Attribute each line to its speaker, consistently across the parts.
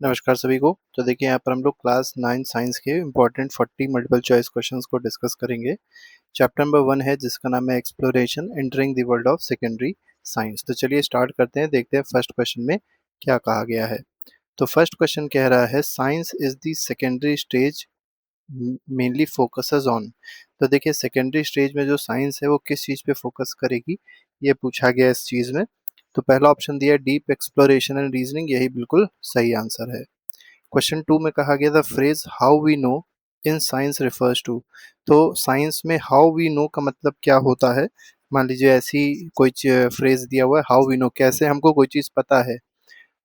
Speaker 1: नमस्कार सभी को। तो देखिए यहाँ पर हम लोग क्लास 9 साइंस के इम्पोर्टेंट 40 मल्टीपल चॉइस क्वेश्चंस को डिस्कस करेंगे। चैप्टर नंबर 1 है जिसका नाम है exploration entering the world of secondary science. तो चलिए स्टार्ट करते हैं, देखते हैं फर्स्ट क्वेश्चन में क्या कहा गया है। तो फर्स्ट क्वेश्चन कह रहा है science is the secondary stage mainly focuses on. तो देखिए सेकेंडरी स्टेज में जो साइंस है वो किस चीज़ पे फोकस करेगी, ये पूछा गया इस चीज़ में। तो पहला ऑप्शन दिया है डीप एक्सप्लोरेशन एंड रीजनिंग, यही बिल्कुल सही आंसर है। क्वेश्चन 2 में कहा गया the phrase how we know in science refers to. तो साइंस में हाउ वी नो का मतलब क्या होता है। मान लीजिए ऐसी कोई फ्रेज दिया हुआ है हाउ वी नो, कैसे हमको कोई चीज़ पता है।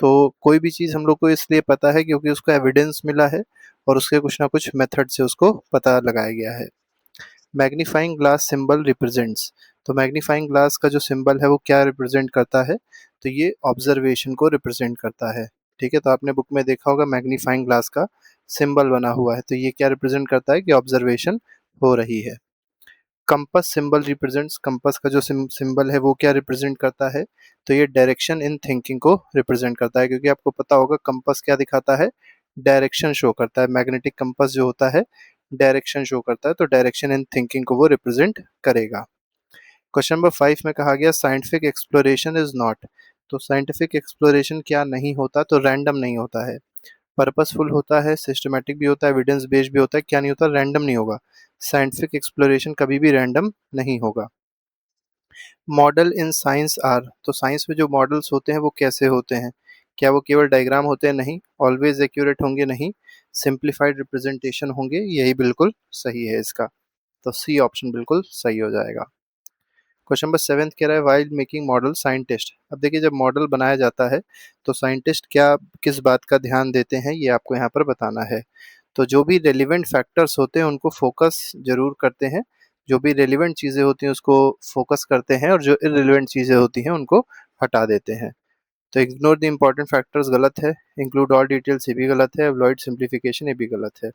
Speaker 1: तो कोई भी चीज़ हम लोग को इसलिए पता है क्योंकि उसको एविडेंस मिला है और उसके कुछ ना कुछ मेथड से उसको पता लगाया गया है। Magnifying glass symbol represents. तो मैग्नीफाइंग ग्लास का जो सिंबल है वो क्या रिप्रेजेंट करता है, तो ये ऑब्जर्वेशन को रिप्रेजेंट करता है। ठीक है, तो आपने बुक में देखा होगा मैग्नीफाइंग ग्लास का सिंबल बना हुआ है, तो ये क्या रिप्रेजेंट करता है कि ऑब्जर्वेशन हो रही है। कंपस सिंबल रिप्रेजेंट्स, कंपस का जो सिंबल है वो क्या रिप्रेजेंट करता है, तो ये डायरेक्शन इन थिंकिंग को रिप्रेजेंट करता है। क्योंकि आपको पता होगा कंपस क्या दिखाता है, डायरेक्शन शो करता है। मैग्नेटिक कंपस जो होता है डायरेक्शन शो करता है, तो डायरेक्शन इन थिंकिंग को वो रिप्रेजेंट करेगा। क्वेश्चन नंबर 5 में कहा गया साइंटिफिक एक्सप्लोरेशन इज नॉट। तो साइंटिफिक एक्सप्लोरेशन क्या नहीं होता, तो रैंडम नहीं होता है, पर्पसफुल होता है, सिस्टमैटिक भी होता है, एविडेंस बेस्ड भी होता है। क्या नहीं होता, रैंडम नहीं होगा। साइंटिफिक एक्सप्लोरेशन कभी भी रैंडम नहीं होगा। Model in science are. तो साइंस में जो मॉडल्स होते हैं वो कैसे होते हैं, क्या वो केवल डायग्राम होते हैं, नहीं। ऑलवेज एक्यूरेट होंगे, नहीं। सिंप्लीफाइड रिप्रेजेंटेशन होंगे, यही बिल्कुल सही है इसका। तो सी ऑप्शन बिल्कुल सही हो जाएगा। क्वेश्चन नंबर 7 कह रहा है वाइल्ड मेकिंग मॉडल साइंटिस्ट। अब देखिए जब मॉडल बनाया जाता है तो साइंटिस्ट क्या किस बात का ध्यान देते हैं, ये आपको यहाँ पर बताना है। तो जो भी रेलिवेंट फैक्टर्स होते हैं उनको फोकस जरूर करते हैं, जो भी रेलिवेंट चीज़ें होती हैं उसको फोकस करते हैं, और जो इरेलीवेंट चीज़ें होती हैं उनको हटा देते हैं। तो इग्नोर द इम्पॉर्टेंट फैक्टर्स गलत है, इंक्लूड ऑल डिटेल्स ये भी गलत है, अवॉइड सिंप्लीफिकेशन ये भी गलत है।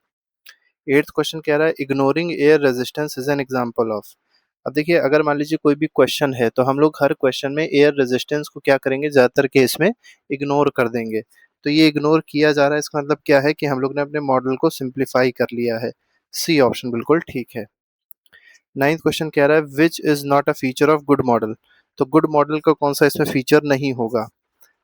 Speaker 1: एट्थ क्वेश्चन कह रहा है ignoring air resistance is an example of. अब देखिए अगर मान लीजिए कोई भी क्वेश्चन है तो हम लोग हर क्वेश्चन में एयर रेजिस्टेंस को क्या करेंगे, ज़्यादातर केस में इग्नोर कर देंगे। तो ये इग्नोर किया जा रहा है, इसका मतलब क्या है कि हम लोग ने अपने मॉडल को सिंप्लीफाई कर लिया है। सी ऑप्शन बिल्कुल ठीक है। नाइन्थ क्वेश्चन कह रहा है which is not a feature of good model. तो गुड मॉडल का कौन सा इसमें फीचर नहीं होगा,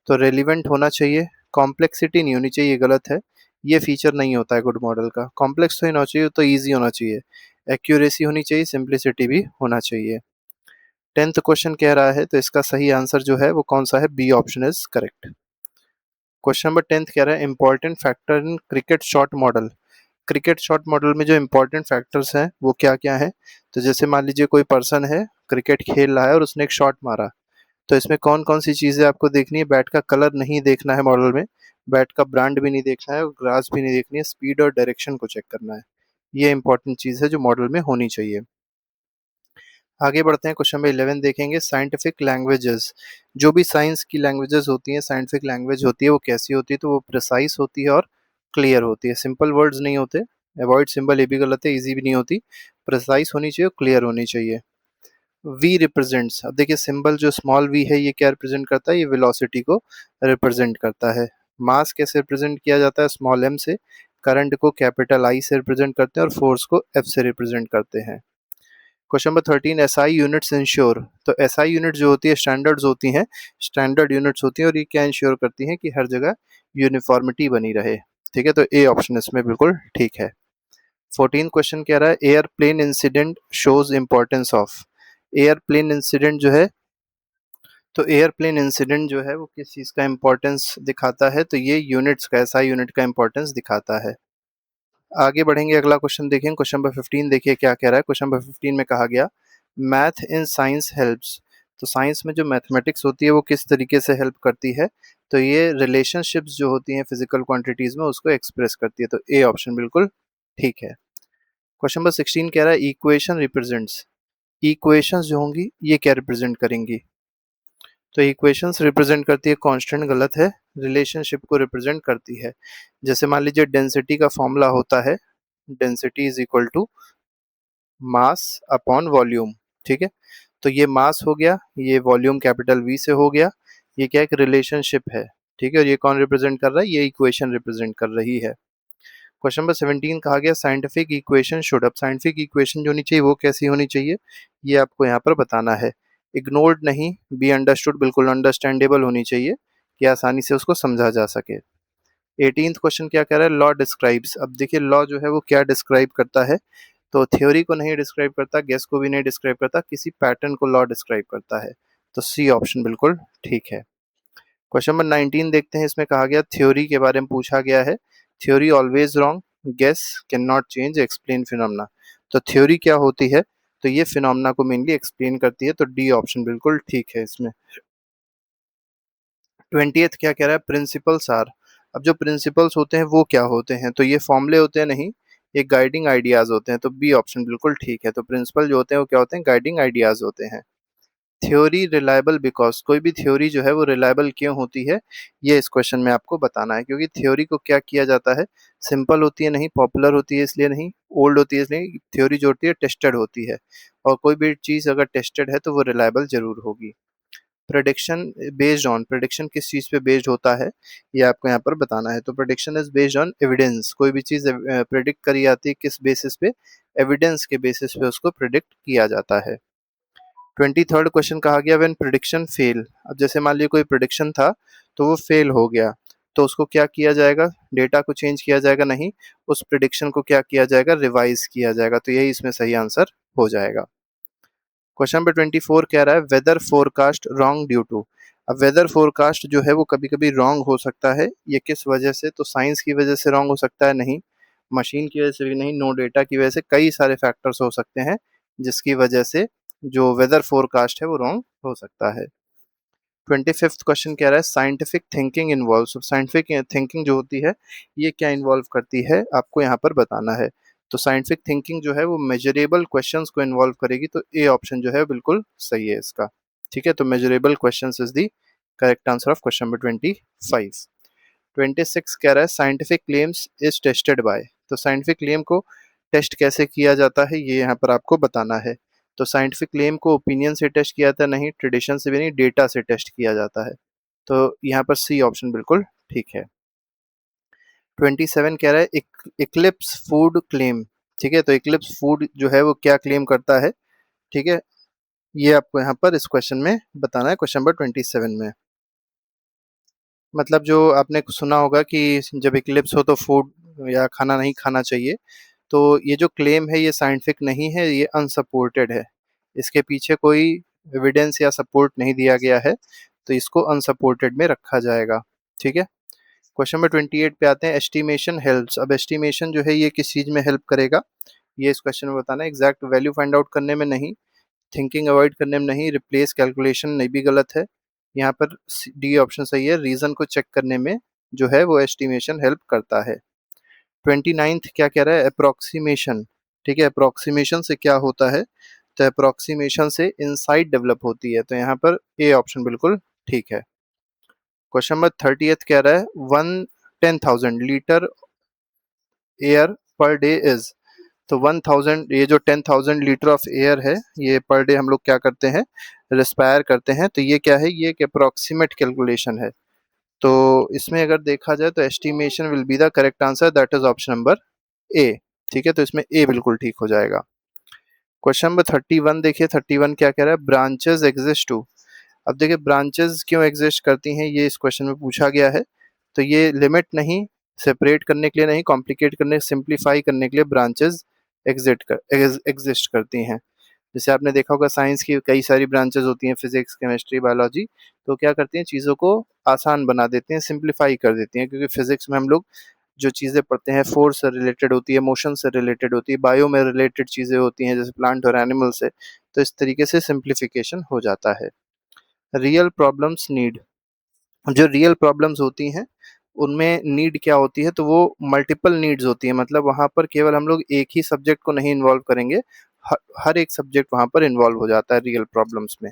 Speaker 1: तो रेलिवेंट होना चाहिए, कॉम्प्लेक्सिटी नहीं होनी चाहिए, ये गलत है। ये फीचर नहीं होता है गुड मॉडल का। कॉम्प्लेक्स तो होना चाहिए, तो ईजी होना चाहिए, एक्यूरेसी होनी चाहिए, सिंप्लिसिटी भी होना चाहिए। 10th क्वेश्चन कह रहा है तो इसका सही आंसर जो है वो कौन सा है, B option is correct. Question number 10th कह रहा है important factor in cricket shot model. Cricket shot model में जो इंपॉर्टेंट फैक्टर्स हैं वो क्या क्या है, तो जैसे मान लीजिए कोई पर्सन है क्रिकेट खेल रहा है और उसने एक शॉट मारा, तो इसमें कौन कौन सी चीज़ें आपको देखनी है, बैट का कलर नहीं देखना है मॉडल में, बैट का ब्रांड भी नहीं देखना है, और ग्रास भी नहीं देखनी है, स्पीड और डायरेक्शन को चेक करना है। ये इंपॉर्टेंट चीज़ है जो मॉडल में होनी चाहिए। आगे बढ़ते हैं, क्वेश्चन नंबर 11 देखेंगे साइंटिफिक लैंग्वेजेस। जो भी साइंस की लैंग्वेजेस होती हैं, साइंटिफिक लैंग्वेज होती है, वो कैसी होती है, तो वो प्रिसाइज होती है और क्लियर होती है। सिंपल वर्ड्स नहीं होते, अवॉइड सिंबल ये भी गलत है, ईजी भी नहीं होती, प्रिसाइज होनी चाहिए, क्लियर होनी चाहिए। वी रिप्रेजेंट्स, अब देखिए सिंबल जो स्मॉल वी है ये क्या रिप्रेजेंट करता है, ये वेलोसिटी को रिप्रेजेंट करता है। मास कैसे रिप्रेजेंट किया जाता है, स्मॉल एम से। करंट को कैपिटल आई से रिप्रेजेंट करते हैं और फोर्स को एफ से रिप्रेजेंट करते हैं। Question number 13 SI units ensure. तो एसआई यूनिट जो होती है स्टैंडर्ड्स होती हैं, स्टैंडर्ड यूनिट्स होती हैं, और ये क्या इंश्योर करती हैं कि हर जगह यूनिफॉर्मिटी बनी रहे। ठीक है, तो ए ऑप्शन इसमें बिल्कुल ठीक है। 14 क्वेश्चन कह रहा है airplane incident shows importance of. Airplane incident जो है, तो एयरप्लेन इंसिडेंट जो है वो किस चीज़ का इंपॉर्टेंस दिखाता है, तो ये यूनिट्स का, एसआई यूनिट का इंपॉर्टेंस दिखाता है। आगे बढ़ेंगे, अगला क्वेश्चन देखेंगे, क्वेश्चन नंबर 15 देखिए क्या कह रहा है। क्वेश्चन नंबर 15 में कहा गया मैथ इन साइंस हेल्प्स। तो साइंस में जो मैथमेटिक्स होती है वो किस तरीके से हेल्प करती है, तो ये रिलेशनशिप्स जो होती हैं फिजिकल क्वांटिटीज में उसको एक्सप्रेस करती है, तो ए ऑप्शन बिल्कुल ठीक है। क्वेश्चन नंबर 16 कह रहा है इक्वेशन रिप्रेजेंट्स। इक्वेशंस जो होंगी ये क्या रिप्रेजेंट करेंगी, तो इक्वेशंस रिप्रेजेंट करती है कांस्टेंट, गलत है, रिलेशनशिप को रिप्रेजेंट करती है। जैसे मान लीजिए डेंसिटी का फॉर्मूला होता है density is equal to mass upon volume. ठीक है, तो ये मास हो गया, ये वॉल्यूम कैपिटल वी से हो गया, ये क्या एक रिलेशनशिप है। ठीक है, और ये कौन रिप्रेजेंट कर रहा है, ये इक्वेशन रिप्रेजेंट कर रही है। क्वेश्चन नंबर 17 कहा गया साइंटिफिक इक्वेशन शुड, अब साइंटिफिक इक्वेशन जो होनी चाहिए वो कैसी होनी चाहिए, ये आपको यहाँ पर बताना है। इग्नोर्ड नहीं, बी अंडरस्टूड, बिल्कुल अंडरस्टैंडेबल होनी चाहिए कि आसानी से उसको समझा जा सके। 18th क्वेश्चन क्या कह रहा है, लॉ डिस्क्राइब्स, अब देखिए लॉ जो है वो क्या डिस्क्राइब करता है, तो थ्योरी को नहीं डिस्क्राइब करता, गेस को भी नहीं डिस्क्राइब करता, किसी पैटर्न को लॉ डिस्क्राइब करता है। तो सी ऑप्शन बिल्कुल ठीक है। क्वेश्चन नंबर 19 देखते हैं, इसमें कहा गया थ्योरी के बारे में पूछा गया है। Theory always wrong, guess can not change, explain phenomena. तो थ्योरी क्या होती है, तो ये फिनोमेना को मेनली एक्सप्लेन करती है, तो डी ऑप्शन बिल्कुल ठीक है इसमें। 20th क्या कह रहा है, प्रिंसिपल्स आर, अब जो प्रिंसिपल्स होते हैं वो क्या होते हैं, तो ये फॉर्मूले होते हैं नहीं, ये गाइडिंग आइडियाज होते हैं, तो बी ऑप्शन बिल्कुल ठीक है। तो प्रिंसिपल जो होते हैं वो क्या होते हैं, गाइडिंग आइडियाज होते हैं। थ्योरी रिलायबल बिकॉज, कोई भी थ्योरी जो है वो रिलायबल क्यों होती है, ये इस क्वेश्चन में आपको बताना है। क्योंकि थ्योरी को क्या किया जाता है, सिंपल होती है नहीं, पॉपुलर होती है इसलिए नहीं, ओल्ड होती है इसलिए, थ्योरी जो होती है टेस्टेड होती है, और कोई भी चीज़ अगर टेस्टेड है तो वो रिलायबल जरूर होगी। प्रोडिक्शन बेस्ड ऑन, प्रोडिक्शन किस चीज़ पे बेस्ड होता है, ये आपको यहाँ पर बताना है। तो prediction is based on evidence, कोई भी चीज़ प्रिडिक्ट करी जाती है किस बेसिस पे, एविडेंस के बेसिस पे उसको प्रिडिक्ट किया जाता है। 23rd क्वेश्चन कहा गया व्हेन प्रिडिक्शन फेल, अब जैसे मान लीजिए कोई प्रिडिक्शन था तो वो फेल हो गया, तो उसको क्या किया जाएगा, डेटा को चेंज किया जाएगा नहीं, उस प्रिडिक्शन को क्या किया जाएगा, रिवाइज किया जाएगा, तो यही इसमें सही आंसर हो जाएगा। क्वेश्चन नंबर 24 कह रहा है weather forecast wrong due to, अब वेदर फोरकास्ट जो है वो कभी कभी रॉन्ग हो सकता है, ये किस वजह से, तो साइंस की वजह से रॉन्ग हो सकता है नहीं, मशीन की वजह से भी नहीं, नो डेटा की वजह से, कई सारे फैक्टर्स हो सकते हैं जिसकी वजह से जो वेदर फोरकास्ट है वो रॉन्ग हो सकता है। 25th क्वेश्चन कह रहा है scientific thinking involve, scientific thinking जो होती है ये क्या इन्वॉल्व करती है, आपको यहाँ पर बताना है। तो साइंटिफिक थिंकिंग जो है वो मेजरेबल क्वेश्चंस को इन्वॉल्व करेगी, तो ए ऑप्शन जो है बिल्कुल सही है इसका। ठीक है, तो measurable questions is the correct answer of question number 25। 26 कह रहा है scientific claims is tested by, तो साइंटिफिक क्लेम को टेस्ट कैसे किया जाता है, ये यहाँ पर आपको बताना है। तो साइंटिफिक क्लेम को ओपिनियन से टेस्ट किया जाता है नहीं, ट्रेडिशन से भी नहीं, डेटा से टेस्ट किया जाता है, तो यहाँ पर सी ऑप्शन बिल्कुल ठीक है। 27 कह रहा है इक्लिप्स फूड क्लेम, ठीक है, तो इक्लिप्स फूड जो है वो क्या क्लेम करता है, ठीक है, ये आपको यहाँ पर इस क्वेश्चन में बताना है, क्वेश्चन नंबर 27 में। मतलब जो आपने सुना होगा कि जब इक्लिप्स हो तो फूड या खाना नहीं खाना चाहिए, तो ये जो क्लेम है ये साइंटिफिक नहीं है, ये अनसपोर्टेड है, इसके पीछे कोई एविडेंस या सपोर्ट नहीं दिया गया है, तो इसको अनसपोर्टेड में रखा जाएगा। ठीक है, क्वेश्चन नंबर 28 पे आते हैं एस्टिमेशन हेल्प्स, अब एस्टिमेशन जो है ये किस चीज़ में हेल्प करेगा, ये इस क्वेश्चन में बताना है। एग्जैक्ट वैल्यू फाइंड आउट करने में नहीं, थिंकिंग अवॉइड करने में नहीं, रिप्लेस कैलकुलेशन नहीं भी गलत है, यहाँ पर डी ऑप्शन सही है, रीजन को चेक करने में जो है वो एस्टिमेशन हेल्प करता है। 29th क्या कह रहा है अप्रोक्सीमेशन, ठीक है, अप्रोक्सीमेशन से क्या होता है, तो अप्रोक्सीमेशन से इनसाइट डेवलप होती है, तो यहाँ पर ए ऑप्शन बिल्कुल ठीक है। क्वेश्चन नंबर 30th कह रहा है 10,000 litre air per day is, तो 1000, ये जो 10,000 लीटर ऑफ एयर है ये पर डे हम लोग क्या करते हैं, रिस्पायर करते हैं, तो ये क्या है, ये एक अप्रोक्सीमेट कैलकुलेशन है, तो इसमें अगर देखा जाए तो estimation will be the correct answer, that is option number A. ठीक है, तो इसमें ए बिल्कुल ठीक हो जाएगा। क्वेश्चन नंबर 31 देखिए, 31 क्या कह रहा है ब्रांचेस एग्जिस्ट टू, अब देखिए ब्रांचेस क्यों एग्जिस्ट करती हैं ये इस क्वेश्चन में पूछा गया है, तो ये लिमिट नहीं, सेपरेट करने के लिए नहीं, कॉम्प्लिकेट करने, सिंप्लीफाई करने के लिए ब्रांचेस एग्जिस्ट करती हैं। जैसे आपने देखा होगा साइंस की कई सारी ब्रांचेस होती हैं, फिजिक्स, केमिस्ट्री, बायोलॉजी, तो क्या करती हैं चीज़ों को आसान बना देती हैं, सिंप्लीफाई कर देती हैं, क्योंकि फिजिक्स में हम लोग जो चीज़ें पढ़ते हैं फोर्स से रिलेटेड होती है, मोशन से रिलेटेड होती है, बायो में रिलेटेड चीज़ें होती हैं जैसे प्लांट और एनिमल से, तो इस तरीके से सिंप्लीफिकेशन हो जाता है। रियल प्रॉब्लम्स नीड, जो रियल प्रॉब्लम्स होती हैं उनमें नीड क्या होती है, तो वो मल्टीपल नीड्स होती है, मतलब वहाँ पर केवल हम लोग एक ही सब्जेक्ट को नहीं इन्वॉल्व करेंगे, हर एक सब्जेक्ट वहाँ पर इन्वॉल्व हो जाता है रियल प्रॉब्लम्स में,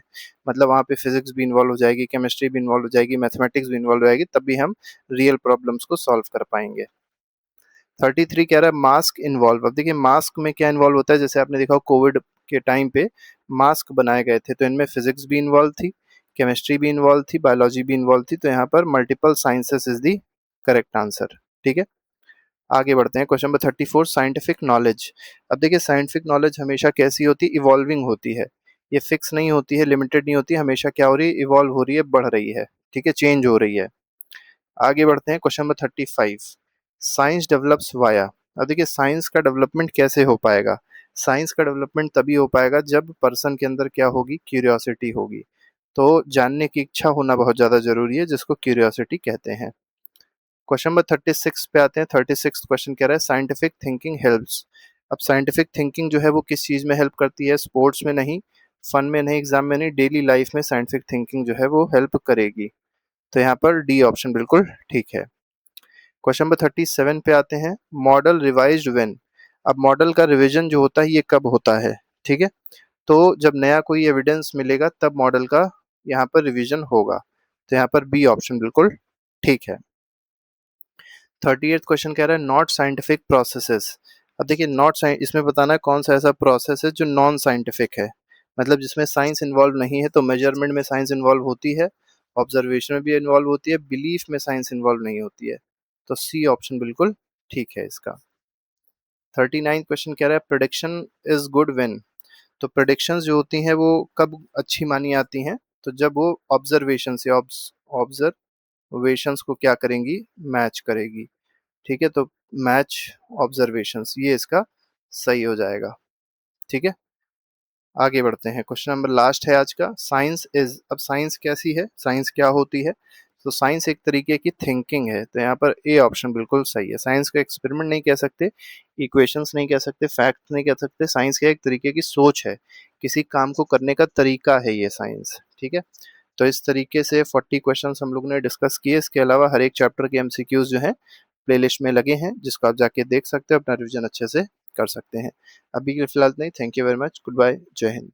Speaker 1: मतलब वहाँ पे फिजिक्स भी इन्वॉल्व हो जाएगी, केमिस्ट्री भी इन्वॉल्व हो जाएगी, मैथमेटिक्स भी इन्वॉल्व हो जाएगी, तब भी हम रियल प्रॉब्लम्स को सॉल्व कर पाएंगे। 33 कह रहा है मास्क इन्वॉल्व, अब देखिए मास्क में क्या इन्वॉल्व होता है, जैसे आपने देखा कोविड के टाइम पे मास्क बनाए गए थे, तो इनमें फिजिक्स भी इन्वॉल्व थी, केमिस्ट्री भी इन्वॉल्व थी, बायोलॉजी भी इन्वॉल्व थी, तो यहाँ पर multiple sciences is the correct answer. ठीक है, आगे बढ़ते हैं। Question number 34, scientific knowledge. अब देखिए साइंटिफिक नॉलेज हमेशा कैसी होती है, इवॉल्विंग होती है, ये फिक्स नहीं होती है, लिमिटेड नहीं होती है, हमेशा क्या हो रही है, इवॉल्व हो रही है, बढ़ रही है। ठीक है, चेंज हो रही है। आगे बढ़ते हैं। Question number 35, science develops via. अब देखिए साइंस का डेवलपमेंट कैसे हो पाएगा, साइंस का डेवलपमेंट तभी हो पाएगा जब पर्सन के अंदर क्या होगी, क्यूरियोसिटी होगी। तो जानने की इच्छा होना बहुत ज्यादा जरूरी है, जिसको क्यूरियोसिटी कहते हैं। क्वेश्चन नंबर 36 पे आते हैं। 36 क्वेश्चन कह रहा है साइंटिफिक थिंकिंग हेल्प्स। अब साइंटिफिक थिंकिंग जो है वो किस चीज में हेल्प करती है, स्पोर्ट्स में नहीं, फन में नहीं, एग्जाम में नहीं, डेली लाइफ में साइंटिफिक थिंकिंग जो है वो हेल्प करेगी। तो यहाँ पर डी ऑप्शन बिल्कुल ठीक है। क्वेश्चन नंबर 37 पे आते हैं। Model revised when. अब मॉडल का रिवीजन जो होता है ये कब होता है, ठीक है, तो जब नया कोई एविडेंस मिलेगा तब मॉडल का यहाँ पर रिवीजन होगा। तो यहाँ पर बी ऑप्शन बिल्कुल ठीक है। 38 क्वेश्चन कह रहा है नॉट साइंटिफिक प्रोसेसेस। अब देखिए नॉट साइंस, इसमें बताना है कौन सा ऐसा प्रोसेस है जो नॉन साइंटिफिक है, मतलब जिसमें साइंस इन्वॉल्व नहीं है। तो मेजरमेंट में साइंस इन्वॉल्व होती है, ऑब्जर्वेशन में भी इन्वॉल्व होती है, बिलीफ में साइंस इन्वॉल्व नहीं होती है। तो सी ऑप्शन बिल्कुल ठीक है इसका। 39 क्वेश्चन कह रहा है प्रोडिक्शन इज गुड व्हेन। तो प्रोडिक्शंस जो होती हैं वो कब अच्छी मानी जाती हैं, तो जब वो ऑब्जर्वेशन से ऑब्जर्वेशंस को क्या करेंगी, मैच करेगी। ठीक है, तो मैच ऑब्जर्वेशंस, ये इसका सही हो जाएगा। ठीक है, आगे बढ़ते हैं। क्वेश्चन नंबर लास्ट है आज का, साइंस इज। अब साइंस कैसी है, साइंस क्या होती है, तो साइंस एक तरीके की थिंकिंग है। तो यहाँ पर ए ऑप्शन बिल्कुल सही है। साइंस का एक्सपेरिमेंट नहीं कह सकते, इक्वेशंस नहीं कह सकते, फैक्ट नहीं कह सकते, साइंस क्या एक तरीके की सोच है, किसी काम को करने का तरीका है ये साइंस। ठीक है, तो इस तरीके से 40 क्वेश्चंस हम लोग ने डिस्कस किए। इसके अलावा हर एक चैप्टर के एमसीक्यूज जो हैं प्लेलिस्ट में लगे हैं, जिसको आप जाके देख सकते हो, अपना रिवीजन अच्छे से कर सकते हैं। अभी के लिए फिलहाल नहीं, thank you very much, good bye, जय हिंद।